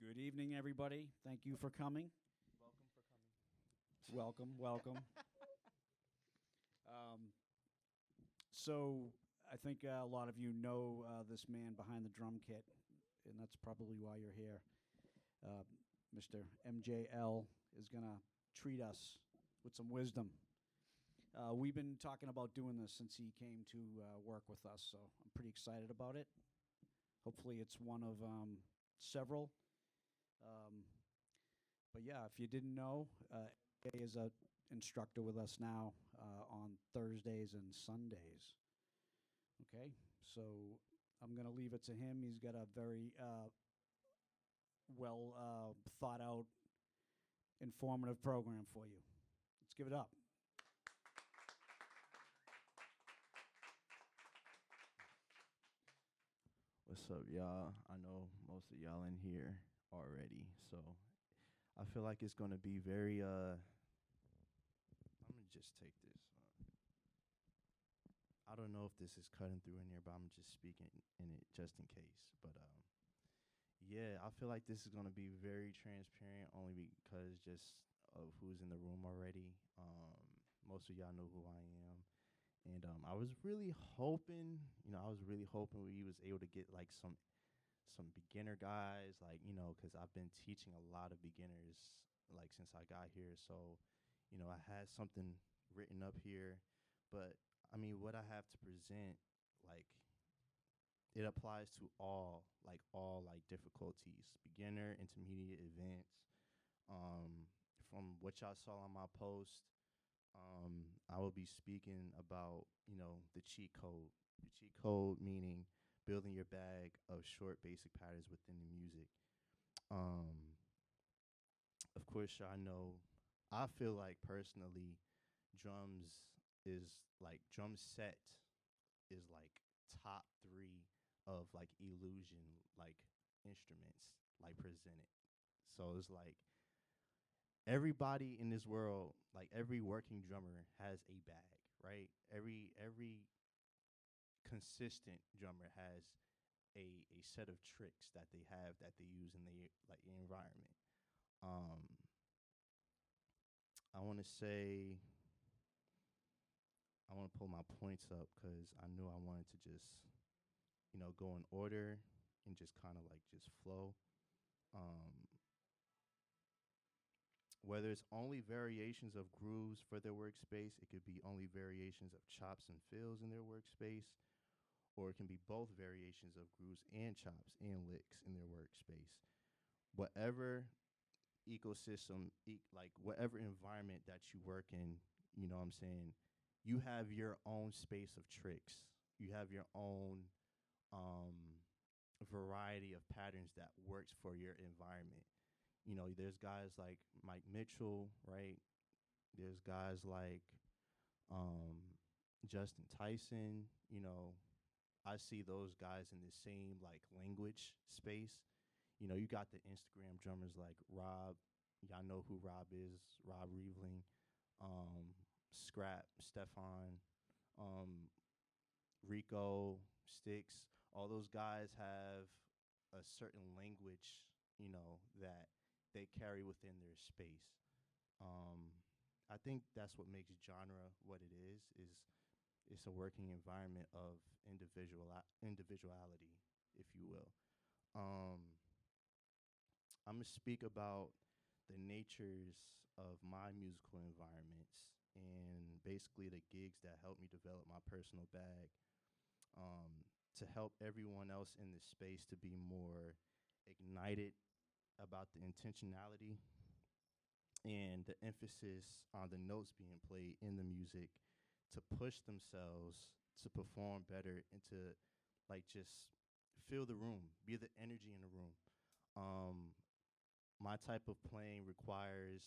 Good evening, everybody. Thank you for coming. Welcome, welcome. Um, so I think a lot of you know this man behind the drum kit, and that's probably why you're here. Uh, Mr. MJL is going to treat us with some wisdom. We've been talking about doing this since he came to work with us, so I'm pretty excited about it. Hopefully, it's one of several. Um, but yeah, if you didn't know, he is an instructor with us now on Thursdays and Sundays. Okay, so I'm going to leave it to him. He's got a very well thought out, informative program for you. Let's give it up. What's up, y'all? I know most of y'all in here already, so I feel like it's gonna be very. I'm gonna just take this. I don't know if this is cutting through in here, but I'm just speaking in it just in case. But yeah, I feel like this is gonna be very transparent, only because just of who's in the room already. Most of y'all know who I am. And I was really hoping, we was able to get like some beginner guys, like, because I've been teaching a lot of beginners like since I got here. So, I had something written up here, but I mean, what I have to present, like, it applies to all difficulties, beginner, intermediate, advanced. From what y'all saw on my post, I will be speaking about, the cheat code. The cheat code meaning building your bag of short basic patterns within the music. Um, of course, y'all know, I feel like personally, drums drum set is like top three of like illusion, like instruments, like presented. So it's like everybody in this world, like every working drummer has a bag, right? Every consistent drummer has a set of tricks that they have that they use in the like environment. Um, I want to say I want to pull my points up because I knew I wanted to just go in order and just kind of like just flow. Um, Whether it's only variations of grooves for their workspace, it could be only variations of chops and fills in their workspace, or it can be both variations of grooves and chops and licks in their workspace. Whatever ecosystem, like whatever environment that you work in, you know what I'm saying, you have your own space of tricks. You have your own variety of patterns that works for your environment. There's guys like Mike Mitchell, right? There's guys like um, Justin Tyson. I see those guys in the same like language space. You got the Instagram drummers like Rob. Y'all know who Rob is, Rob Reveling, Scrap, Stefan, um, Rico, Sticks. All those guys have a certain language, that they carry within their space. Um, I think that's what makes genre what it is it's a working environment of individuality, if you will. Um, I'm gonna speak about the natures of my musical environments and basically the gigs that help me develop my personal bag, to help everyone else in this space to be more ignited about the intentionality and the emphasis on the notes being played in the music, to push themselves to perform better and to like just fill the room, be the energy in the room. Um, my type of playing requires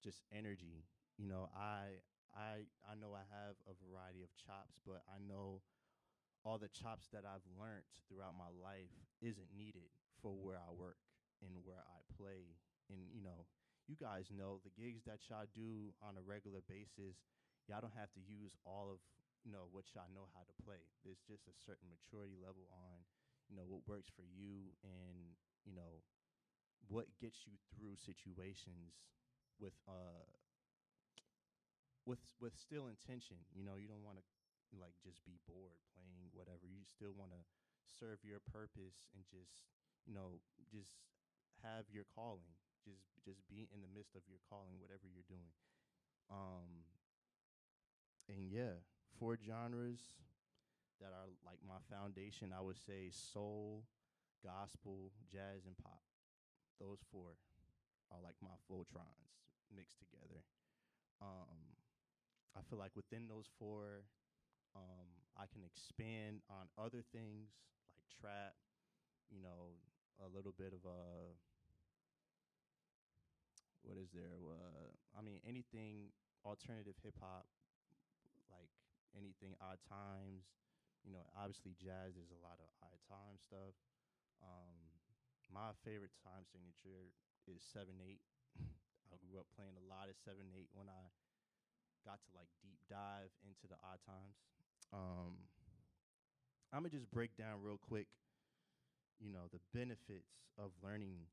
just energy. I know I have a variety of chops, but I know all the chops that I've learned throughout my life isn't needed for where I work and where I play. And you guys know the gigs that y'all do on a regular basis, y'all don't have to use all of what y'all know how to play. There's just a certain maturity level on what works for you, and what gets you through situations with with still intention. You know, you don't want to like just be bored playing whatever. You still want to serve your purpose and just have your calling. Just be in the midst of your calling, whatever you're doing. Um, and yeah, four genres that are like my foundation. I would say soul, gospel, jazz, and pop. Those four are like my Voltrons mixed together. Um, I feel like within those four, I can expand on other things like trap, you know, a little bit of what is there? I mean, anything alternative hip hop, like anything odd times. You know, obviously jazz. There's a lot of odd time stuff. Um, my favorite time signature is 7/8. I grew up playing a lot of 7/8 when I got to like deep dive into the odd times. Um, I'm gonna just break down real quick, you know, the benefits of learning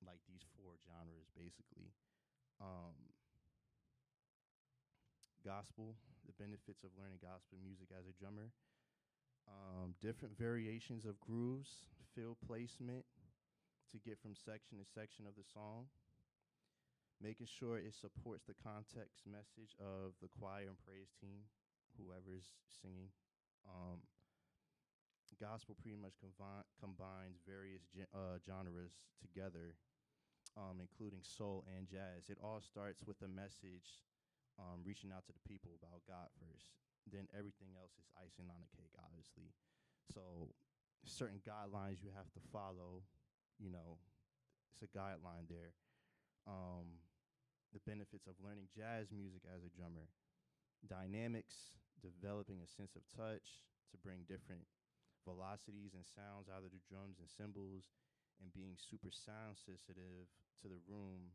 like these four genres basically. Um, Gospel, the benefits of learning gospel music as a drummer. Different variations of grooves, fill placement to get from section to section of the song, making sure it supports the context message of the choir and praise team, whoever's singing. Um, Gospel pretty much combines various genres together, including soul and jazz. It all starts with a message, reaching out to the people about God first. Then everything else is icing on the cake, obviously. So certain guidelines you have to follow. You know, it's a guideline there. Um, the benefits of learning jazz music as a drummer, dynamics, developing a sense of touch to bring different velocities and sounds out of the drums and cymbals, and being super sound sensitive to the room,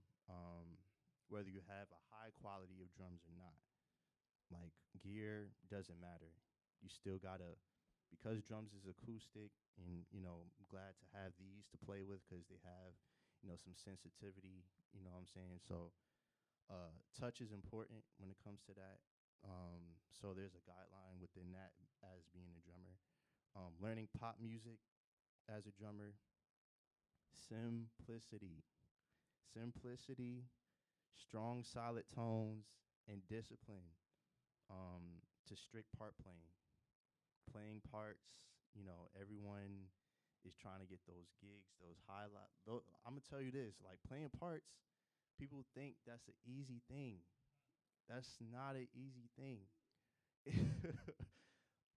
whether you have a high quality of drums or not. Like gear doesn't matter. You still gotta, because drums is acoustic, and I'm glad to have these to play with because they have some sensitivity. You know what I'm saying? So touch is important when it comes to that. So there's a guideline within that as being a drummer. Learning pop music as a drummer, simplicity, simplicity, strong, solid tones, and discipline to strict part playing. Playing parts, everyone is trying to get those gigs, those highlight. I'm gonna tell you this: like playing parts, people think that's an easy thing. That's not an easy thing.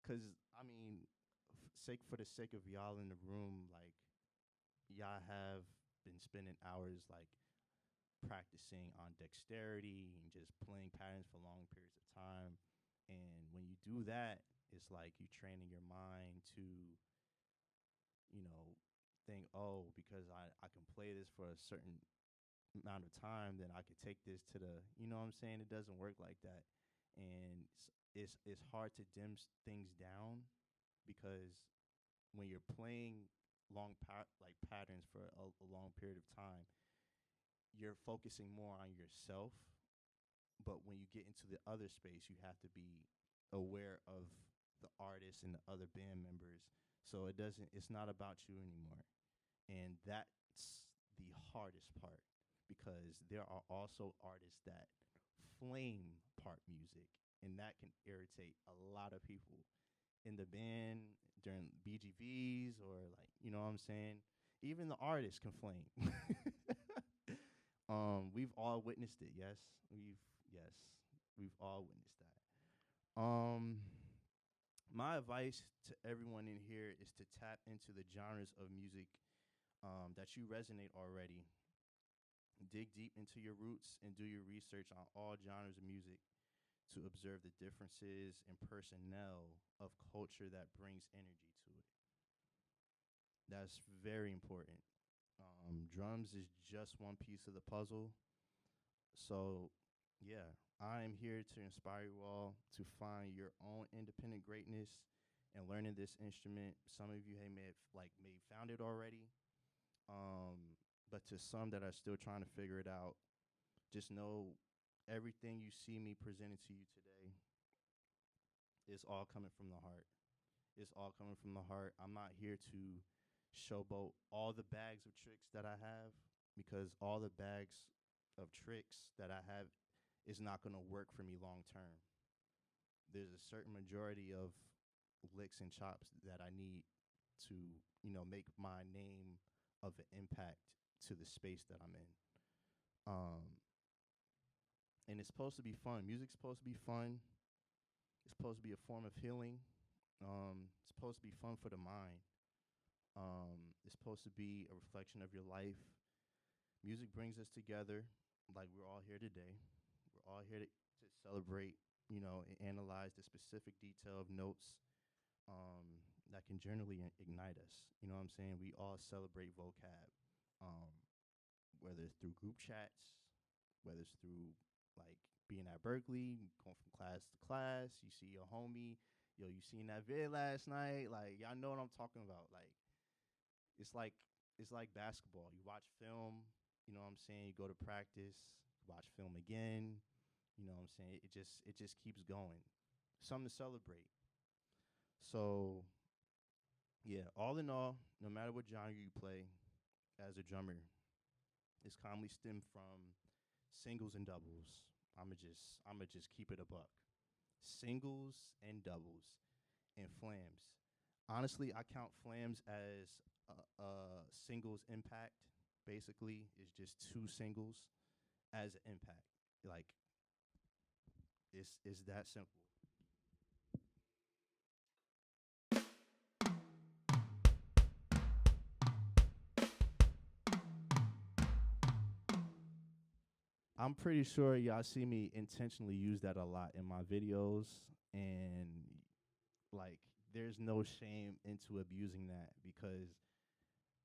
Cause I mean, for the sake of y'all in the room, like y'all have been spending hours like practicing on dexterity and just playing patterns for long periods of time. And when you do that, it's like you training your mind to, think, oh, because I can play this for a certain amount of time, then I could take this to the, you know what I'm saying? It doesn't work like that. And it's hard to dim things down because when you're playing like patterns for a long period of time, you're focusing more on yourself. But when you get into the other space, you have to be aware of the artists and the other band members. So it's not about you anymore. And that's the hardest part because there are also artists that flame part music, and that can irritate a lot of people in the band during BGVs or like, you know what I'm saying? Even the artists can flame. We've all witnessed it, yes. Yes, we've all witnessed that. My advice to everyone in here is to tap into the genres of music that you resonate already. Dig deep into your roots and do your research on all genres of music to observe the differences in personnel of culture that brings energy to it. That's very important. Drums is just one piece of the puzzle. So, yeah, I am here to inspire you all to find your own independent greatness and learning this instrument. Some of you may have found it already, But to some that are still trying to figure it out, just know everything you see me presenting to you today is all coming from the heart. It's all coming from the heart. I'm not here to showboat all the bags of tricks that I have, because all the bags of tricks that I have is not going to work for me long term. There's a certain majority of licks and chops that I need to, make my name of an impact to the space that I'm in. Um, and it's supposed to be fun. Music's supposed to be fun. It's supposed to be a form of healing. It's supposed to be fun for the mind. It's supposed to be a reflection of your life. Music brings us together, like we're all here today. We're all here to celebrate, and analyze the specific detail of notes that can generally ignite us. You know what I'm saying? We all celebrate vocab, um, whether it's through group chats, whether it's through like being at Berkeley, going from class to class. You see your homie, yo, you seen that vid last night? Like, y'all know what I'm talking about. Like, it's like it's like basketball. You watch film, you know what I'm saying? You go to practice, watch film again. You know what I'm saying? It just keeps going. Something to celebrate. So yeah, all in all, no matter what genre you play as a drummer, it's commonly stemmed from singles and doubles. I'ma just keep it a buck. Singles and doubles and flams. Honestly, I count flams as a singles impact. Basically, it's just two singles as an impact. Like it's that simple. I'm pretty sure y'all see me intentionally use that a lot in my videos, and like there's no shame into abusing that because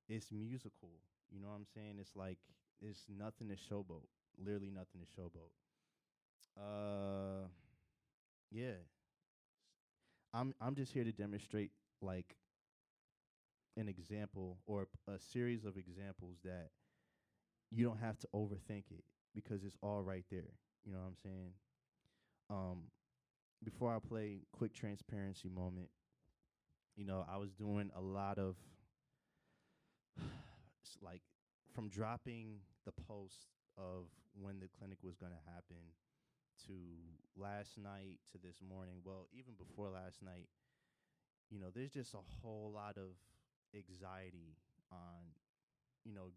it's musical. You know what I'm saying? It's like it's nothing to showboat. Literally nothing to showboat. Uh yeah. I'm just here to demonstrate like an example or a series of examples that you don't have to overthink it because it's all right there. You know what I'm saying? Um Before I play quick transparency moment, I was doing a lot of like from dropping the post of when the clinic was going to happen to last night to this morning. Well, even before last night, there's just a whole lot of anxiety on,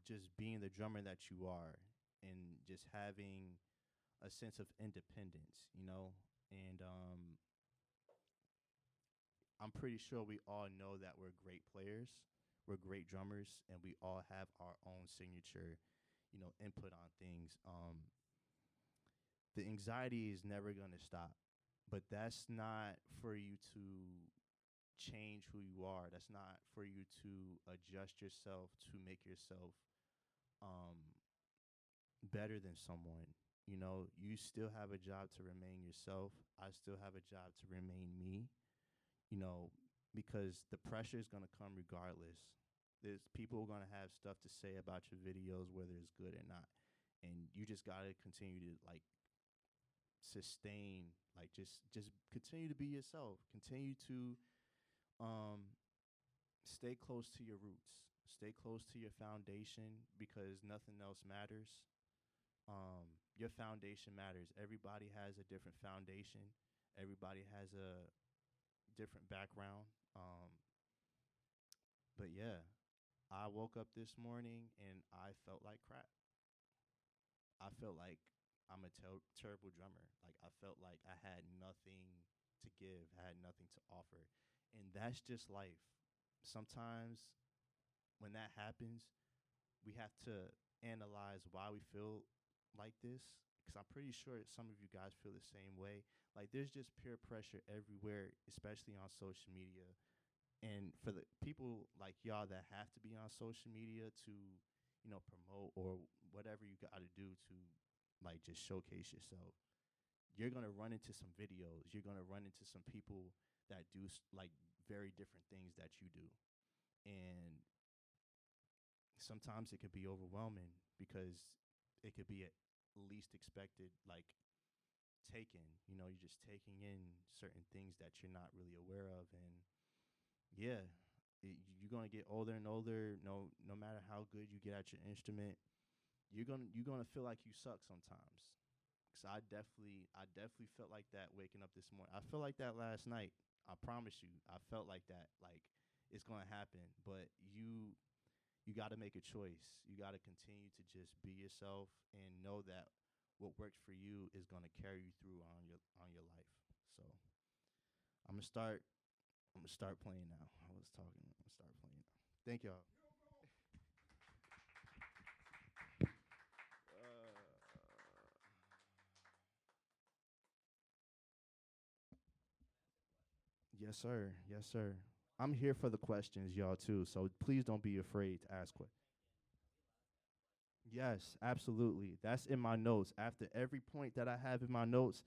just being the drummer that you are and just having a sense of independence, and I'm pretty sure we all know that we're great players, we're great drummers, and we all have our own signature, input on things. The anxiety is never going to stop, but that's not for you to change who you are. That's not for you to adjust yourself to make yourself um, better than someone. You still have a job to remain yourself. I still have a job to remain me, you know, because the pressure is going to come regardless. There's people going to have stuff to say about your videos, whether it's good or not. And you just got to continue to like sustain, like just continue to be yourself. Continue to um, stay close to your roots. Stay close to your foundation because nothing else matters. Your foundation matters. Everybody has a different foundation. Everybody has a different background. But yeah, I woke up this morning and I felt like crap. I felt like I'm a terrible drummer. Like I felt like I had nothing to give, I had nothing to offer. And that's just life. Sometimes when that happens, we have to analyze why we feel like this because I'm pretty sure some of you guys feel the same way. Like there's just peer pressure everywhere, especially on social media. And for the people like y'all that have to be on social media to, promote or whatever you got to do to like just showcase yourself, you're going to run into some videos. You're going to run into some people that do like very different things that you do. And sometimes it could be overwhelming because it could be at least expected, like taken. You're just taking in certain things that you're not really aware of, and yeah, you're gonna get older and older. No matter how good you get at your instrument, you're gonna feel like you suck sometimes. Cause I definitely felt like that waking up this morning. I felt like that last night. I promise you, I felt like that. Like it's gonna happen, but you got to make a choice. You got to continue to just be yourself and know that what works for you is gonna carry you through on your life. So I'm gonna start. I'm gonna start playing now. I was talking. I'm gonna start playing now. Thank y'all. Yes, sir. Yes, sir. I'm here for the questions, y'all, too. So please don't be afraid to ask questions. Yes, absolutely. That's in my notes. After every point that I have in my notes,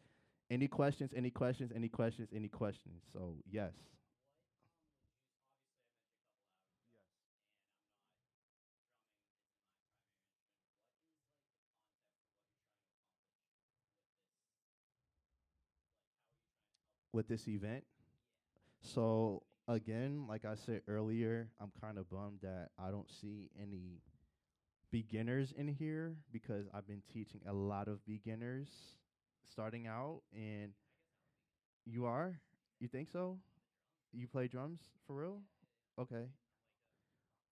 any questions, any questions, any questions, any questions. So, yes. With this event. So, again, like I said earlier, I'm kind of bummed that I don't see any beginners in here because I've been teaching a lot of beginners starting out. And you are? You think so? You play drums for real? Okay.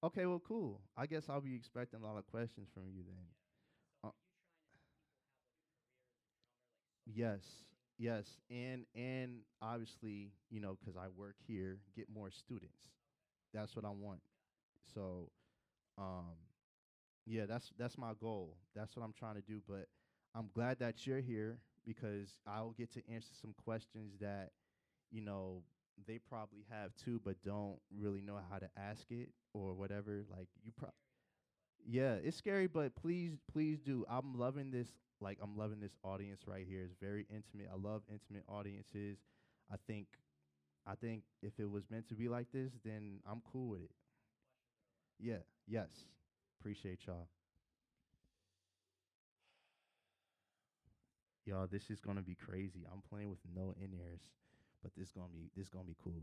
Okay, well, cool. I guess I'll be expecting a lot of questions from you then. Uh, yes, yes, and obviously, because I work here, get more students. That's what I want. So, um, yeah, that's my goal. That's what I'm trying to do. But I'm glad that you're here because I'll get to answer some questions that you know they probably have too, but don't really know how to ask it or whatever. Like yeah, it's scary, but please do. I'm loving this. Like I'm loving this audience right here. It's very intimate. I love intimate audiences. I think I think if it was meant to be like this, then I'm cool with it. Yeah. Yes. Appreciate y'all. Y'all, this is gonna be crazy. I'm playing with no in ears, but this gonna be cool.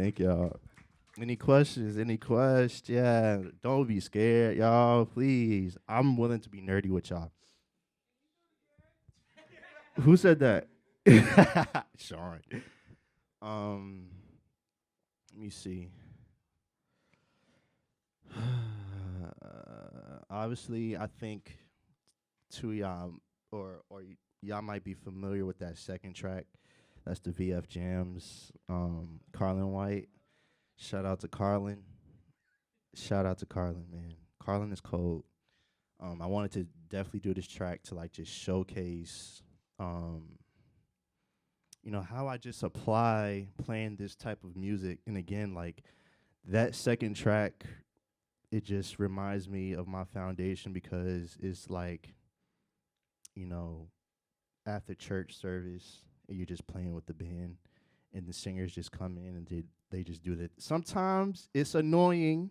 Thank y'all. Any questions? Any questions? Yeah. Don't be scared, y'all. Please. I'm willing to be nerdy with y'all. Who said that? Sorry. Um, let me see. Obviously, I think two y'all y'all might be familiar with that second track. That's the VF Jams. Carlin White. Shout out to Carlin. Shout out to Carlin, man. Carlin is cold. I wanted to definitely do this track to like just showcase, um, how I just apply playing this type of music. And again, like that second track, it just reminds me of my foundation because it's like, you know, after church service, and you're just playing with the band, and the singers just come in and they just do that. Sometimes it's annoying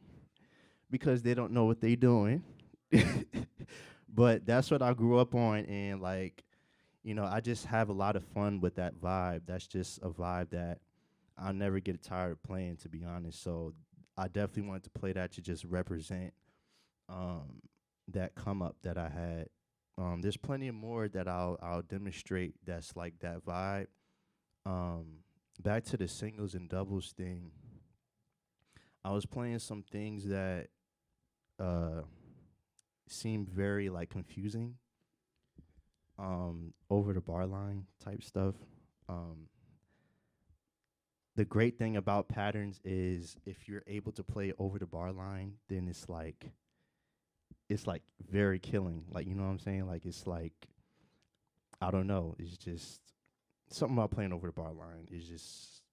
because they don't know what they're doing. But that's what I grew up on, and like, I just have a lot of fun with that vibe. That's just a vibe that I'll never get tired of playing, to be honest. So I definitely wanted to play that to just represent um, that come up that I had. There's plenty of more that I'll demonstrate. That's like that vibe. Back to the singles and doubles thing. I was playing some things that uh, seemed very like confusing. Over the bar line type stuff. Um, the great thing about patterns is if you're able to play over the bar line, then it's like very killing. Like, you know what I'm saying? Like it's like I don't know. It's just something about playing over the bar line is just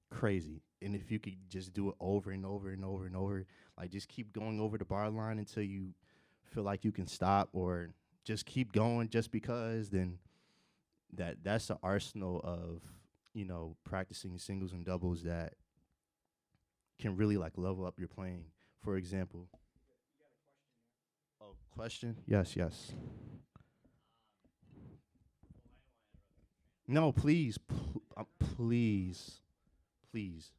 crazy. And if you could just do it over and over and over and over, like just keep going over the bar line until you feel like you can stop or just keep going just because, then that's the arsenal of, practicing singles and doubles that can really like level up your playing. For example, oh, question? Yes, yes. No, please, please, please.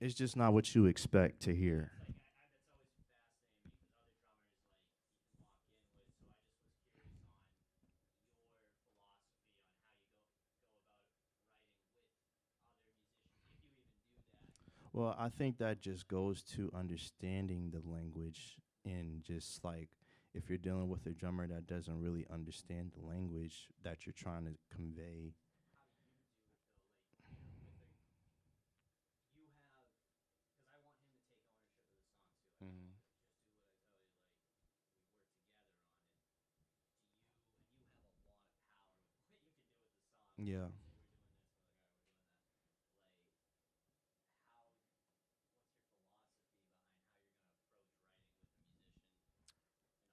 It's just not what you expect to hear. Well, I think that just goes to understanding the language and just like if you're dealing with a drummer that doesn't really understand the language that you're trying to convey. Mhm. Yeah.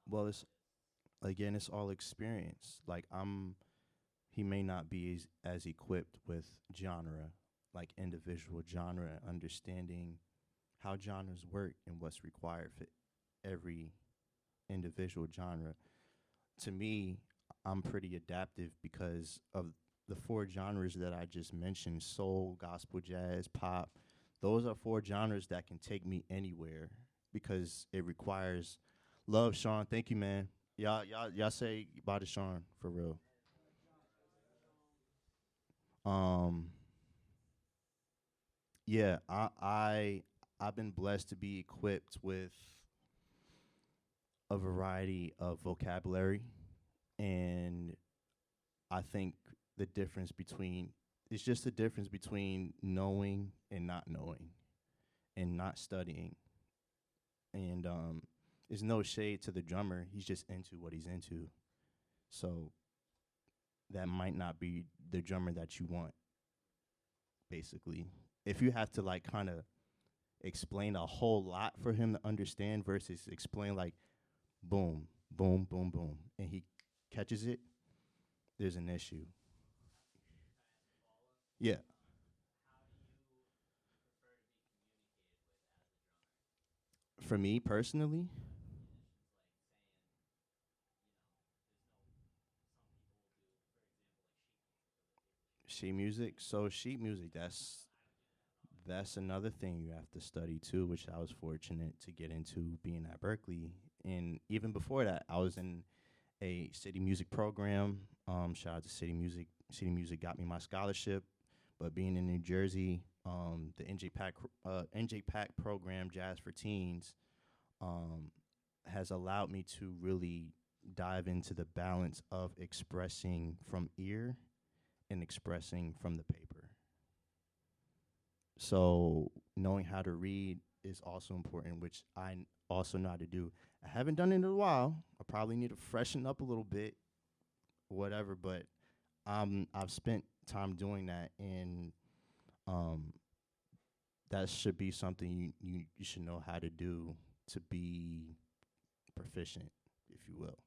Well, it's again, it's all experience. Like he may not be as equipped with genre, like individual genre, understanding how genres work and what's required for every individual genre. To me, I'm pretty adaptive because of the four genres that I just mentioned: soul, gospel, jazz, pop. Those are four genres that can take me anywhere because it requires love. Sean, thank you, man. Y'all say bye to Sean for real. Um, yeah, I've been blessed to be equipped with a variety of vocabulary, and I think the difference between it's just the difference between knowing and not knowing and not studying. And There's no shade to the drummer. He's just into what he's into. So that might not be the drummer that you want, basically. If you have to like kind of explain a whole lot for him to understand versus explain like boom, boom, boom, boom, and he catches it, there's an issue. Yeah. For me personally, sheet music. So sheet music, that's another thing you have to study too, which I was fortunate to get into being at Berkeley. And even before that, I was in a city music program. Shout out to City Music. City Music got me my scholarship. But being in New Jersey, the NJPAC program, Jazz for Teens, um, has allowed me to really dive into the balance of expressing from ear and expressing from the paper. So knowing how to read is also important, which also know how to do. I haven't done it in a while. I probably need to freshen up a little bit, whatever. But I've spent time doing that, and um, that should be something you should know how to do to be proficient, if you will.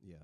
Yeah.